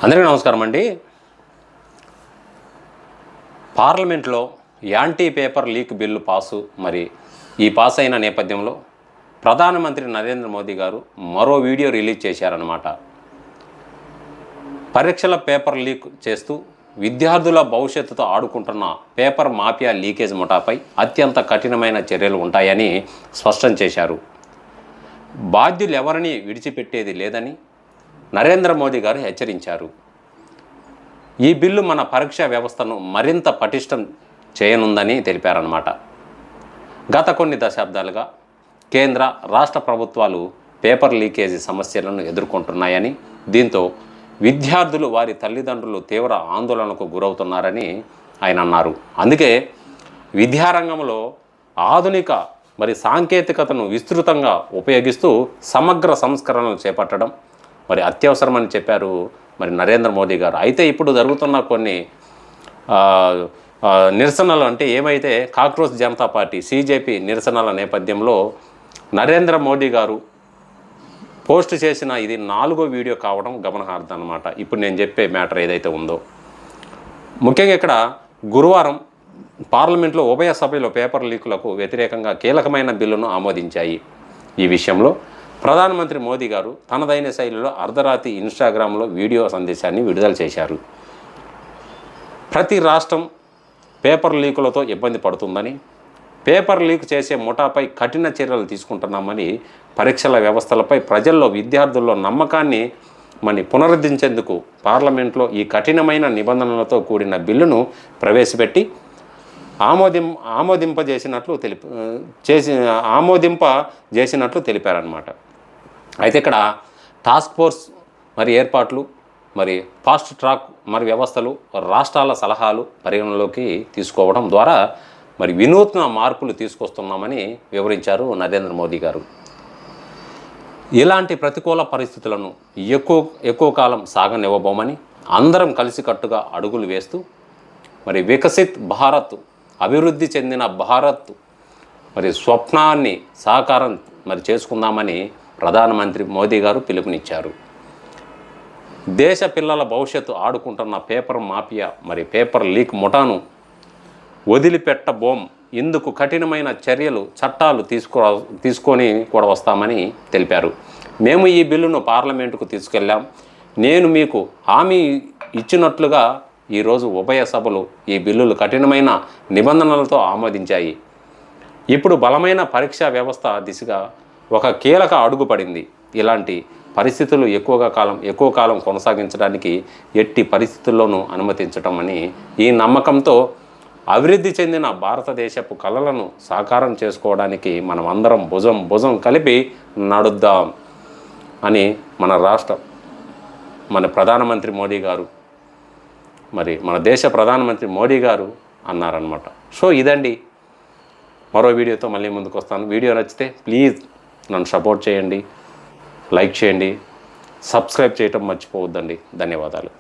అందరికీ నమస్కారం అండి. పార్లమెంట్లో anti paper leak bill pass అయిన నేపథ్యంలో ప్రధానమంత్రి నరేంద్ర మోదీ గారు మరో వీడియో రిలీజ్ చేశారన్నమాట. పరీక్షల పేపర్ లీక్ చేస్తూ విద్యార్థుల భవిష్యత్తుతో ఆడుకుంటున్న పేపర్ మాఫియా లీకేజ్ ముఠాపై అత్యంత కఠినమైన చర్యలు ఉంటాయని స్పష్టం చేశారు. బాధ్యులు ఎవరిని విడిచిపెట్టేది లేదని నరేంద్ర మోదీ గారు హెచ్చరించారు. ఈ బిల్లు మన పరీక్షా వ్యవస్థను మరింత పటిష్టం చేయనుందని తెలిపారన్నమాట. గత కొన్ని దశాబ్దాలుగా కేంద్ర రాష్ట్ర ప్రభుత్వాలు పేపర్ లీకేజీ సమస్యలను ఎదుర్కొంటున్నాయని, దీంతో విద్యార్థులు వారి తల్లిదండ్రులు తీవ్ర ఆందోళనకు గురవుతున్నారని ఆయన అన్నారు. అందుకే విద్యారంగంలో ఆధునిక సాంకేతికతను విస్తృతంగా ఉపయోగిస్తూ సమగ్ర సంస్కరణలు చేపట్టడం అత్యవసరమని చెప్పారు నరేంద్ర మోదీ గారు. అయితే ఇప్పుడు జరుగుతున్న కొన్ని నిరసనలు ఏమైతే కాక్రోచ్ జనతా పార్టీ CJP నిరసనల నేపథ్యంలో నరేంద్ర మోదీ గారు పోస్ట్ చేసిన ఇది 4వ వీడియో కావడం గమనార్హం అన్నమాట. ఇప్పుడు నేను చెప్పే మ్యాటర్ ఏదైతే ఉందో, ముఖ్యంగా ఇక్కడ గురువారం పార్లమెంట్లో ఉభయ సభలో పేపర్ లీకులకు వ్యతిరేకంగా కీలకమైన బిల్లును ఆమోదించాయి. ఈ విషయంలో ప్రధానమంత్రి మోదీ గారు తనదైన శైలిలో అర్ధరాత్రి ఇన్స్టాగ్రామ్లో వీడియో సందేశాన్ని విడుదల చేశారు. ప్రతి రాష్ట్రం పేపర్ లీకులతో ఇబ్బంది పడుతుందని, పేపర్ లీక్ చేసే ముఠాపై కఠిన చర్యలు తీసుకుంటున్నామని, పరీక్షల వ్యవస్థలపై ప్రజల్లో విద్యార్థుల్లో నమ్మకాన్ని పునరుద్ధరించేందుకు పార్లమెంట్లో ఈ కఠినమైన నిబంధనలతో కూడిన బిల్లును ప్రవేశపెట్టి ఆమోదింపజేసినట్లు తెలిపారన్నమాట. అయితే ఇక్కడ టాస్క్ ఫోర్స్ ఏర్పాట్లు ఫాస్ట్ ట్రాక్ వ్యవస్థలు రాష్ట్రాల సలహాలు పరిగణలోకి తీసుకోవడం ద్వారా వినూత్న మార్పులు తీసుకొస్తున్నామని వివరించారు నరేంద్ర మోదీ గారు. ఇలాంటి ప్రతికూల పరిస్థితులను ఎక్కువ కాలం సాగనివ్వబోమని, అందరం కలిసికట్టుగా అడుగులు వేస్తూ వికసిత్ భారత్, అభివృద్ధి చెందిన భారత్ స్వప్నాన్ని సాకారం చేసుకుందామని ప్రధానమంత్రి మోదీ గారు పిలుపునిచ్చారు. దేశ పిల్లల భవిష్యత్తు ఆడుకుంటున్న పేపర్ మాఫియా పేపర్ లీక్ ముఠాను వదిలిపెట్టబోం, ఇందుకు కఠినమైన చట్టాలు తీసుకొని కూడా వస్తామని తెలిపారు. మేము ఈ బిల్లును పార్లమెంటుకు తీసుకెళ్ళాం. నేను మీకు హామీ ఇచ్చినట్లుగా ఈరోజు ఉభయ సభలు ఈ బిల్లులు కఠినమైన నిబంధనలతో ఆమోదించాయి. ఇప్పుడు బలమైన పరీక్షా వ్యవస్థ దిశగా ఒక కీలక అడుగు పడింది. ఇలాంటి పరిస్థితులు ఎక్కువ కాలం కొనసాగించడానికి ఎట్టి పరిస్థితుల్లోనూ అనుమతించటం అని, ఈ నమ్మకంతో అభివృద్ధి చెందిన భారతదేశపు కలలను సాకారం చేసుకోవడానికి మనం అందరం భుజం కలిపి నడుద్దాం అని మన ప్రధానమంత్రి మోదీ గారు మన దేశ ప్రధానమంత్రి మోడీ గారు అన్నారనమాట. సో ఇదండి, మరో వీడియోతో మళ్ళీ ముందుకు వస్తాను. వీడియో నచ్చితే ప్లీజ్ నన్ను సపోర్ట్ చేయండి, లైక్ చేయండి, సబ్స్క్రైబ్ చేయటం మర్చిపోవద్దండి. ధన్యవాదాలు.